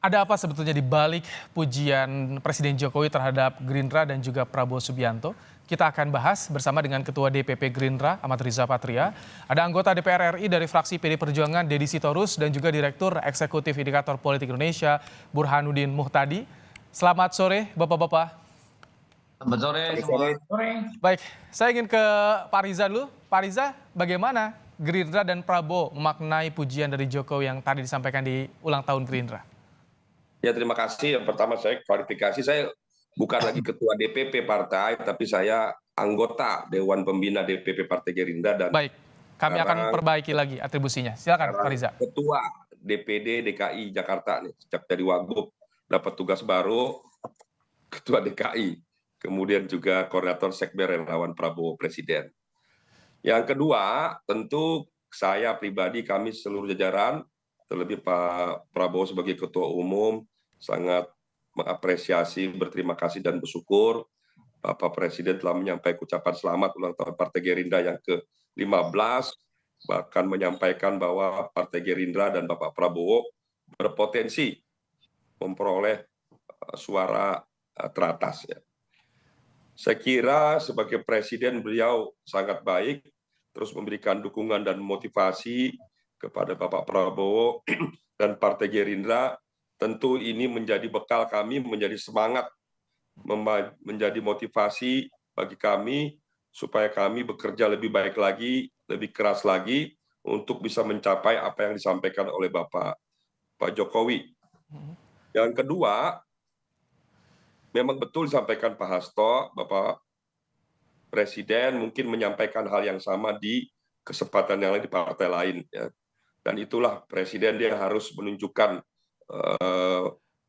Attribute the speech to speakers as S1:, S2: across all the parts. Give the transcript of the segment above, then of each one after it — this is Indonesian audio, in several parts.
S1: Ada apa sebetulnya di balik pujian Presiden Jokowi terhadap Gerindra dan juga Prabowo Subianto? Kita akan bahas bersama dengan Ketua DPP Gerindra, Ahmad Riza Patria. Ada anggota DPR RI dari fraksi PD Perjuangan, Deddy Sitorus, dan juga Direktur Eksekutif Indikator Politik Indonesia, Burhanuddin Muhtadi. Selamat sore, Bapak-Bapak.
S2: Selamat sore semua.
S1: Baik, saya ingin ke Pak Riza dulu. Pak Riza, bagaimana Gerindra dan Prabowo memaknai pujian dari Jokowi yang tadi disampaikan di ulang tahun Gerindra?
S3: Ya, terima kasih. Yang pertama saya klarifikasi, saya bukan lagi ketua DPP partai, tapi saya anggota Dewan Pembina DPP Partai Gerindra dan
S1: Baik, kami akan perbaiki lagi atribusinya. Silakan Pak Riza.
S3: Ketua DPD DKI Jakarta nih, sejak dari Wagub dapat tugas baru, Ketua DKI, kemudian juga Koordinator Sekber Relawan Prabowo Presiden. Yang kedua, tentu saya pribadi, kami seluruh jajaran, terlebih Pak Prabowo sebagai Ketua Umum, sangat mengapresiasi, berterima kasih dan bersyukur Bapak Presiden telah menyampaikan ucapan selamat ulang tahun Partai Gerindra yang ke-15, bahkan menyampaikan bahwa Partai Gerindra dan Bapak Prabowo berpotensi memperoleh suara teratas. Ya. Saya kira sebagai Presiden beliau sangat baik, terus memberikan dukungan dan motivasi kepada Bapak Prabowo dan Partai Gerindra. Tentu ini menjadi bekal kami, menjadi semangat, menjadi motivasi bagi kami supaya kami bekerja lebih baik lagi, lebih keras lagi untuk bisa mencapai apa yang disampaikan oleh Pak Jokowi. Yang kedua, memang betul disampaikan Pak Hasto, Bapak Presiden mungkin menyampaikan hal yang sama di kesempatan yang lain di partai lain. Ya. Dan itulah Presiden, dia harus menunjukkan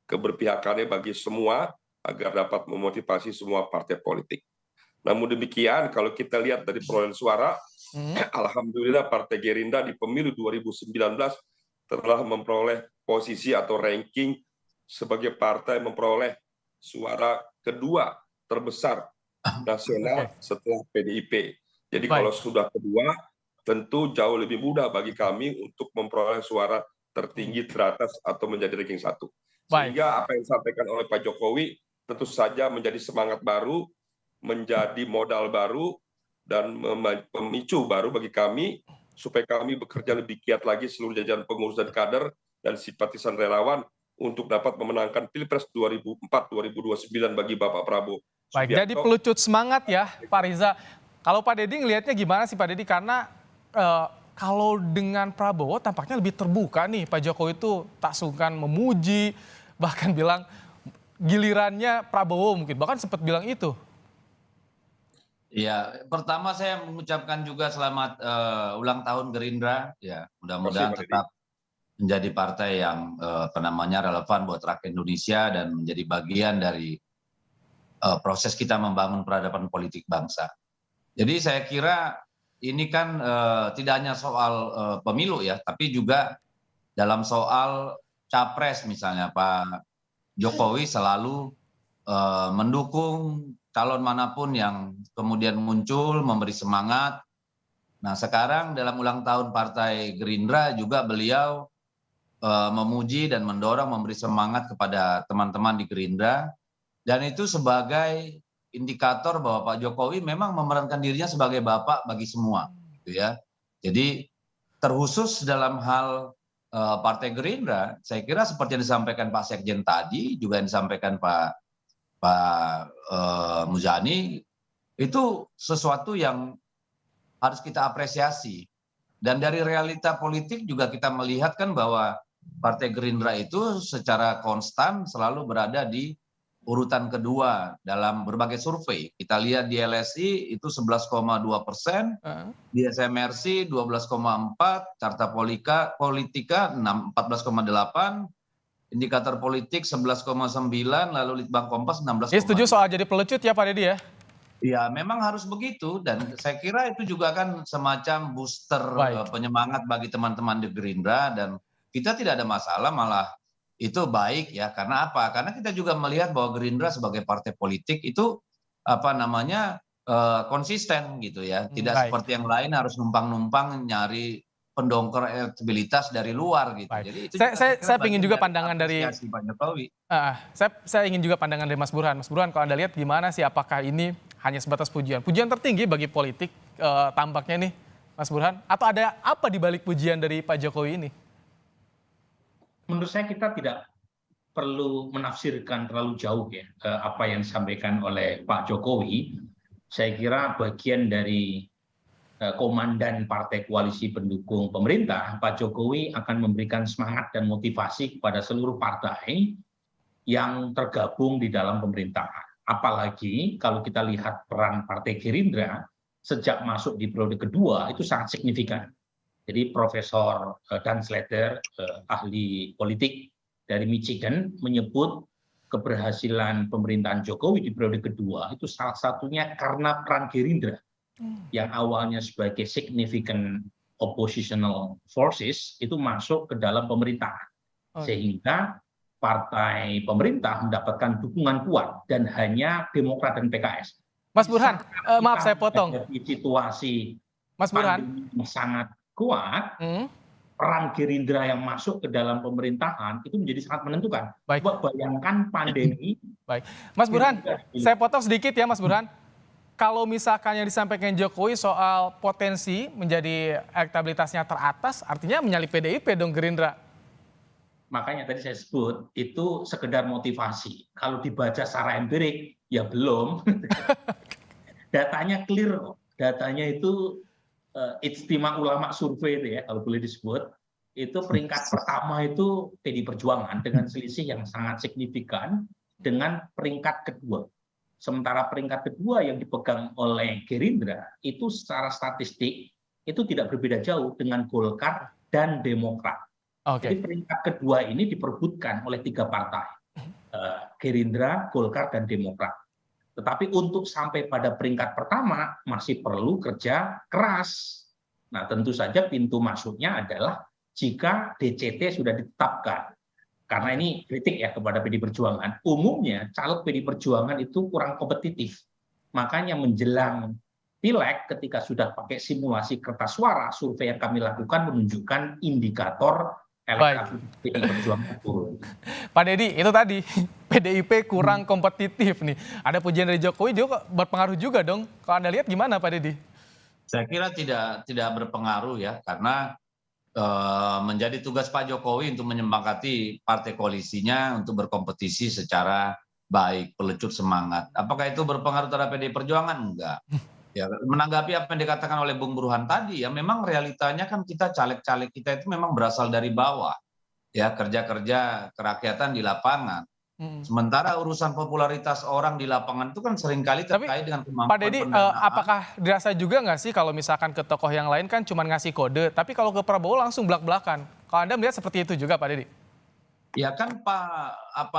S3: keberpihakannya bagi semua agar dapat memotivasi semua partai politik. Namun demikian, kalau kita lihat dari perolehan suara, alhamdulillah Partai Gerindra di pemilu 2019 telah memperoleh posisi atau ranking sebagai partai memperoleh suara kedua terbesar nasional setelah PDIP. Jadi kalau sudah kedua, tentu jauh lebih mudah bagi kami untuk memperoleh suara tertinggi teratas atau menjadi ranking 1. Sehingga apa yang disampaikan oleh Pak Jokowi tentu saja menjadi semangat baru, menjadi modal baru, dan memicu baru bagi kami supaya kami bekerja lebih giat lagi seluruh jajaran pengurus dan kader dan simpatisan relawan untuk dapat memenangkan Pilpres 2004-2029 bagi Bapak Prabowo Subianto.
S1: Baik, jadi pelucut semangat ya Pak Riza. Kalau Pak Deddy ngelihatnya gimana sih Pak Deddy? Karena kalau dengan Prabowo tampaknya lebih terbuka nih. Pak Jokowi itu tak sungkan memuji, bahkan bilang gilirannya Prabowo mungkin. Bahkan sempat bilang itu.
S2: Ya, pertama saya mengucapkan juga selamat ulang tahun Gerindra. Ya, mudah-mudahan tetap menjadi partai yang relevan buat rakyat Indonesia dan menjadi bagian dari proses kita membangun peradaban politik bangsa. Jadi saya kira ini kan tidak hanya soal pemilu ya, tapi juga dalam soal capres misalnya Pak Jokowi selalu mendukung calon manapun yang kemudian muncul, memberi semangat. Nah sekarang dalam ulang tahun Partai Gerindra juga beliau memuji dan mendorong, memberi semangat kepada teman-teman di Gerindra. Dan itu sebagai indikator bahwa Pak Jokowi memang memerankan dirinya sebagai bapak bagi semua. Gitu ya. Jadi terkhusus dalam hal Partai Gerindra, saya kira seperti yang disampaikan Pak Sekjen tadi, juga yang disampaikan Pak Muzani, itu sesuatu yang harus kita apresiasi. Dan dari realita politik juga kita melihat kan bahwa Partai Gerindra itu secara konstan selalu berada di urutan kedua dalam berbagai survei. Kita lihat di LSI itu 11,2%, di SMRC 12,4%, Carta Politika 14,8%, indikator politik 11,9%, lalu Litbang Kompas 16,2%.
S1: Setuju soal jadi pelecut ya Pak Deddy ya?
S2: Ya memang harus begitu, dan saya kira itu juga kan semacam booster penyemangat bagi teman-teman di Gerindra, dan kita tidak ada masalah, malah itu baik ya. Karena apa? Karena kita juga melihat bahwa Gerindra sebagai partai politik itu konsisten gitu ya. Tidak seperti yang lain harus numpang-numpang nyari pendongkrak elektabilitas dari luar gitu.
S1: Baik.
S2: Jadi itu
S1: Saya ingin juga pandangan dari
S2: apresiasi Pak Jokowi.
S1: saya ingin juga pandangan dari Mas Burhan. Mas Burhan, kalau Anda lihat gimana sih, apakah ini hanya sebatas pujian? Pujian tertinggi bagi politik tampaknya nih, Mas Burhan, atau ada apa di balik pujian dari Pak Jokowi ini?
S4: Menurut saya kita tidak perlu menafsirkan terlalu jauh ya apa yang disampaikan oleh Pak Jokowi. Saya kira bagian dari komandan partai koalisi pendukung pemerintah, Pak Jokowi akan memberikan semangat dan motivasi kepada seluruh partai yang tergabung di dalam pemerintahan. Apalagi kalau kita lihat peran Partai Gerindra sejak masuk di periode kedua itu sangat signifikan. Jadi Profesor Dan Slater, ahli politik dari Michigan, menyebut keberhasilan pemerintahan Jokowi di periode kedua itu salah satunya karena peran Gerindra yang awalnya sebagai significant oppositional forces itu masuk ke dalam pemerintahan. Sehingga partai pemerintah mendapatkan dukungan kuat dan hanya Demokrat dan PKS.
S1: Mas Burhan, maaf saya potong.
S4: Di situasi
S1: Mas Burhan
S4: yang sangat kuat, peran Gerindra yang masuk ke dalam pemerintahan itu menjadi sangat menentukan.
S1: Baik.
S4: Coba bayangkan pandemi.
S1: Baik, Mas Burhan, saya potong sedikit ya, Mas Burhan. Kalau misalkan yang disampaikan Jokowi soal potensi menjadi elektabilitasnya teratas, artinya menyalip PDIP dong Gerindra.
S4: Makanya tadi saya sebut itu sekedar motivasi. Kalau dibaca secara empirik, ya belum. Datanya clear kok. Datanya itu Ijtima Ulama Survei itu ya, kalau boleh disebut. Itu peringkat pertama itu PDI Perjuangan dengan selisih yang sangat signifikan dengan peringkat kedua. Sementara peringkat kedua yang dipegang oleh Gerindra itu secara statistik itu tidak berbeda jauh dengan Golkar dan Demokrat. Jadi peringkat kedua ini diperebutkan oleh 3 partai, Gerindra, Golkar, dan Demokrat. Tetapi untuk sampai pada peringkat pertama masih perlu kerja keras. Nah tentu saja pintu masuknya adalah jika DCT sudah ditetapkan. Karena ini kritik ya kepada PDI Perjuangan. Umumnya caleg PDI Perjuangan itu kurang kompetitif. Makanya menjelang pileg ketika sudah pakai simulasi kertas suara, survei yang kami lakukan menunjukkan indikator elektabilitas PDI Perjuangan turun.
S1: Pak Deddy, itu tadi PDIP kurang kompetitif nih. Ada pujian dari Jokowi juga berpengaruh juga dong. Kalau Anda lihat gimana Pak Deddy?
S2: Saya kira tidak berpengaruh ya, karena menjadi tugas Pak Jokowi untuk menyempakati partai koalisinya untuk berkompetisi secara baik, pelecut semangat. Apakah itu berpengaruh terhadap PDI Perjuangan? Enggak. Ya, menanggapi apa yang dikatakan oleh Bung Burhan tadi, ya memang realitanya kan kita caleg-caleg kita itu memang berasal dari bawah, ya kerja-kerja kerakyatan di lapangan. Sementara urusan popularitas orang di lapangan itu kan seringkali terkait dengan kemampuan
S1: Pak Deddy, apakah dirasa juga nggak sih kalau misalkan ke tokoh yang lain kan cuma ngasih kode, tapi kalau ke Prabowo langsung belak-belakan. Kalau Anda melihat seperti itu juga Pak Deddy?
S2: Ya kan Pak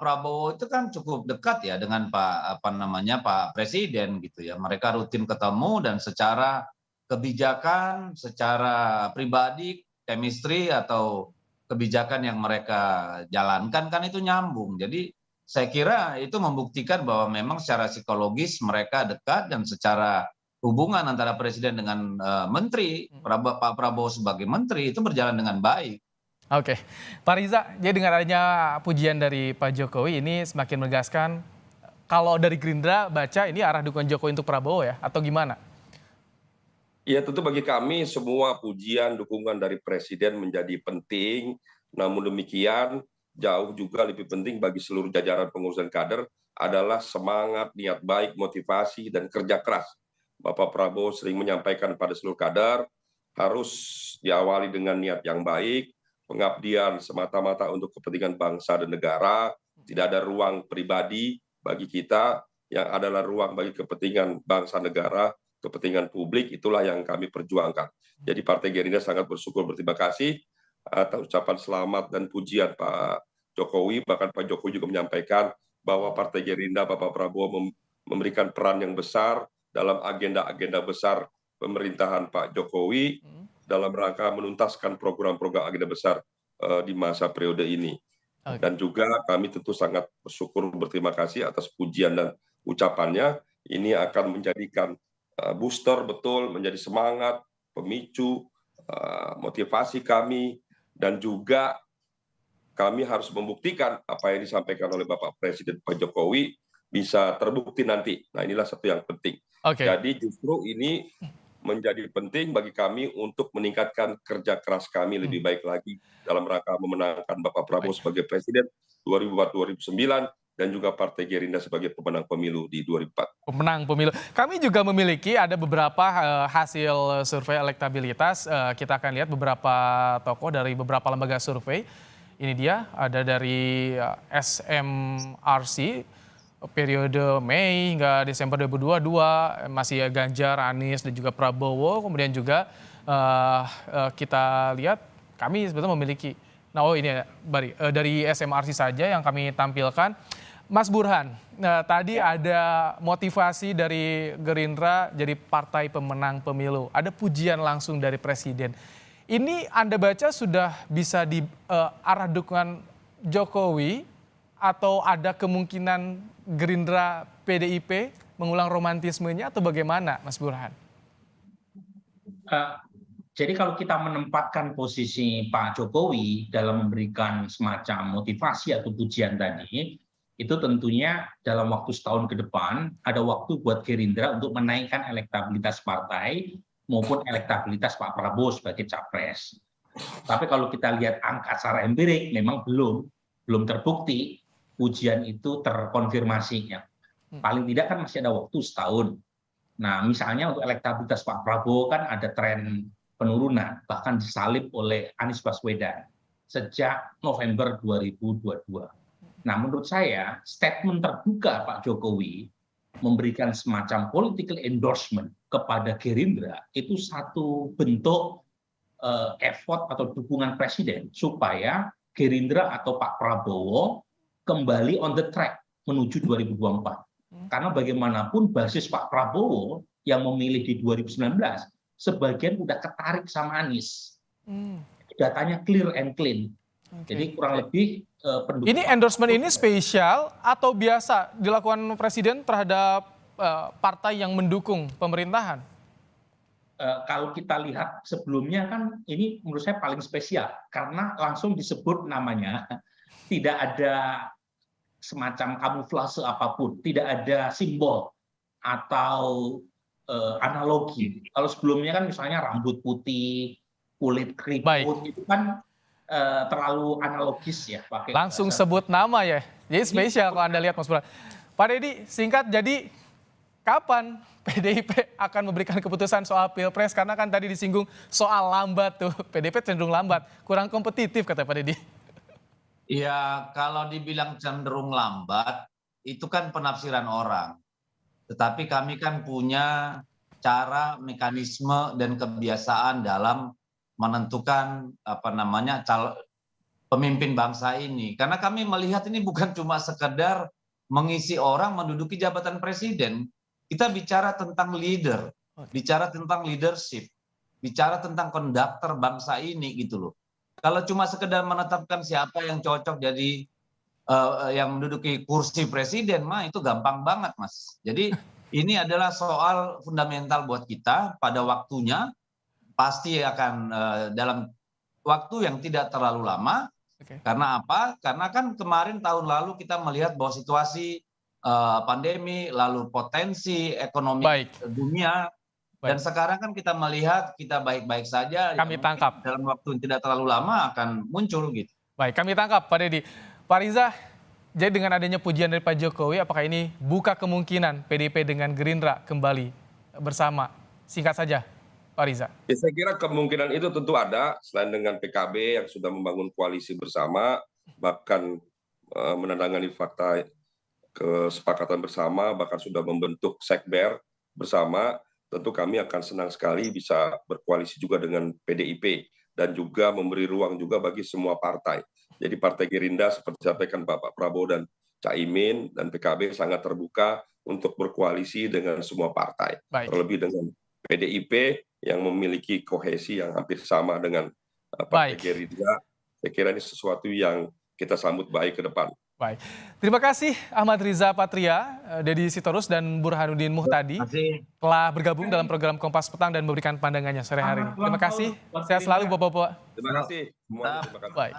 S2: Prabowo itu kan cukup dekat ya dengan Pak Presiden gitu ya. Mereka rutin ketemu dan secara kebijakan, secara pribadi, chemistry atau kebijakan yang mereka jalankan kan itu nyambung. Jadi saya kira itu membuktikan bahwa memang secara psikologis mereka dekat dan secara hubungan antara presiden dengan menteri, Pak Prabowo sebagai menteri itu berjalan dengan baik.
S1: Oke, Pak Riza, jadi dengan adanya pujian dari Pak Jokowi ini semakin menegaskan kalau dari Gerindra baca ini arah dukungan Jokowi untuk Prabowo ya, atau gimana?
S3: Ya tentu bagi kami semua pujian dukungan dari Presiden menjadi penting, namun demikian jauh juga lebih penting bagi seluruh jajaran pengurus dan kader adalah semangat, niat baik, motivasi, dan kerja keras. Bapak Prabowo sering menyampaikan pada seluruh kader harus diawali dengan niat yang baik, pengabdian semata-mata untuk kepentingan bangsa dan negara, tidak ada ruang pribadi bagi kita, yang adalah ruang bagi kepentingan bangsa negara, kepentingan publik, itulah yang kami perjuangkan. Jadi Partai Gerindra sangat bersyukur, berterima kasih atas ucapan selamat dan pujian Pak Jokowi. Bahkan Pak Jokowi juga menyampaikan bahwa Partai Gerindra, Bapak Prabowo memberikan peran yang besar dalam agenda-agenda besar pemerintahan Pak Jokowi dalam rangka menuntaskan program-program agenda besar di masa periode ini. Dan juga kami tentu sangat bersyukur, berterima kasih atas pujian dan ucapannya. Ini akan menjadikan booster betul, menjadi semangat, pemicu motivasi kami, dan juga kami harus membuktikan apa yang disampaikan oleh Bapak Presiden Pak Jokowi bisa terbukti nanti. Nah, inilah satu yang penting.
S1: Oke.
S3: Jadi justru ini menjadi penting bagi kami untuk meningkatkan kerja keras kami lebih baik lagi dalam rangka memenangkan Bapak Prabowo sebagai Presiden 2004-2009 dan juga Partai Gerindra sebagai pemenang pemilu di 2004.
S1: Pemenang pemilu. Kami juga memiliki ada beberapa hasil survei elektabilitas. Kita akan lihat beberapa tokoh dari beberapa lembaga survei. Ini dia, ada dari SMRC periode Mei hingga Desember 2022, masih Ganjar, Anies, dan juga Prabowo. Kemudian juga kita lihat kami sebetulnya memiliki, ini dari SMRC saja yang kami tampilkan. Mas Burhan, tadi ada motivasi dari Gerindra jadi partai pemenang pemilu. Ada pujian langsung dari Presiden. Ini Anda baca sudah bisa di arah dukungan Jokowi atau ada kemungkinan Gerindra PDIP mengulang romantismenya atau bagaimana, Mas Burhan?
S4: Jadi kalau kita menempatkan posisi Pak Jokowi dalam memberikan semacam motivasi atau pujian tadi, itu tentunya dalam waktu setahun ke depan ada waktu buat Gerindra untuk menaikkan elektabilitas partai maupun elektabilitas Pak Prabowo sebagai capres. Tapi kalau kita lihat angka secara empirik memang belum terbukti pujian itu terkonfirmasinya. Paling tidak kan masih ada waktu setahun. Nah, misalnya untuk elektabilitas Pak Prabowo kan ada tren penurunan, bahkan disalib oleh Anies Baswedan sejak November 2022. Nah, menurut saya statement terbuka Pak Jokowi memberikan semacam political endorsement kepada Gerindra itu satu bentuk effort atau dukungan Presiden supaya Gerindra atau Pak Prabowo kembali on the track menuju 2024. Karena bagaimanapun basis Pak Prabowo yang memilih di 2019 sebagian udah ketarik sama Anies. Datanya clear and clean. Jadi kurang lebih pendukung.
S1: Ini endorsement ini spesial atau biasa dilakukan Presiden terhadap partai yang mendukung pemerintahan?
S4: Kalau kita lihat sebelumnya kan ini menurut saya paling spesial karena langsung disebut namanya, tidak ada semacam kamuflase apapun, tidak ada simbol atau analogi. Kalau sebelumnya kan misalnya rambut putih, kulit keriput itu kan terlalu analogis ya. Pakai
S1: langsung sebut nama ya, jadi spesial kalau Anda lihat Mas Burhan. Pak Deddy, singkat, jadi kapan PDIP akan memberikan keputusan soal Pilpres? Karena kan tadi disinggung soal lambat tuh, PDIP cenderung lambat, kurang kompetitif kata Pak Deddy.
S2: Ya, kalau dibilang cenderung lambat, itu kan penafsiran orang. Tetapi kami kan punya cara, mekanisme, dan kebiasaan dalam menentukan pemimpin bangsa ini. Karena kami melihat ini bukan cuma sekedar mengisi orang menduduki jabatan presiden. Kita bicara tentang leader, bicara tentang leadership, bicara tentang konduktor bangsa ini gitu loh. Kalau cuma sekedar menetapkan siapa yang cocok jadi yang menduduki kursi presiden, itu gampang banget, Mas. Jadi ini adalah soal fundamental buat kita pada waktunya, pasti akan dalam waktu yang tidak terlalu lama. Karena apa? Karena kan kemarin tahun lalu kita melihat bahwa situasi pandemi, lalu potensi ekonomi dunia, dan sekarang kan kita melihat kita baik-baik saja.
S1: Kami tangkap.
S2: Dalam waktu yang tidak terlalu lama akan muncul gitu.
S1: Baik, kami tangkap Pak Deddy. Pak Riza, jadi dengan adanya pujian dari Pak Jokowi, apakah ini buka kemungkinan PDIP dengan Gerindra kembali bersama? Singkat saja, Pak Riza.
S3: Ya, saya kira kemungkinan itu tentu ada, selain dengan PKB yang sudah membangun koalisi bersama, bahkan menandatangani fakta kesepakatan bersama, bahkan sudah membentuk sekber bersama. Tentu kami akan senang sekali bisa berkoalisi juga dengan PDIP dan juga memberi ruang juga bagi semua partai. Jadi Partai Gerindra seperti disampaikan Bapak Prabowo dan Caimin dan PKB sangat terbuka untuk berkoalisi dengan semua partai. Terlebih dengan PDIP yang memiliki kohesi yang hampir sama dengan Partai Gerindra. Saya kira ini sesuatu yang kita sambut baik ke depan.
S1: Baik. Terima kasih Ahmad Riza Patria, Deddy Sitorus, dan Burhanuddin Muhtadi telah bergabung dalam program Kompas Petang dan memberikan pandangannya sore hari ini. Terima kasih. Sehat selalu Bapak-bapak.
S3: Terima kasih. Terima kasih.
S1: Baik.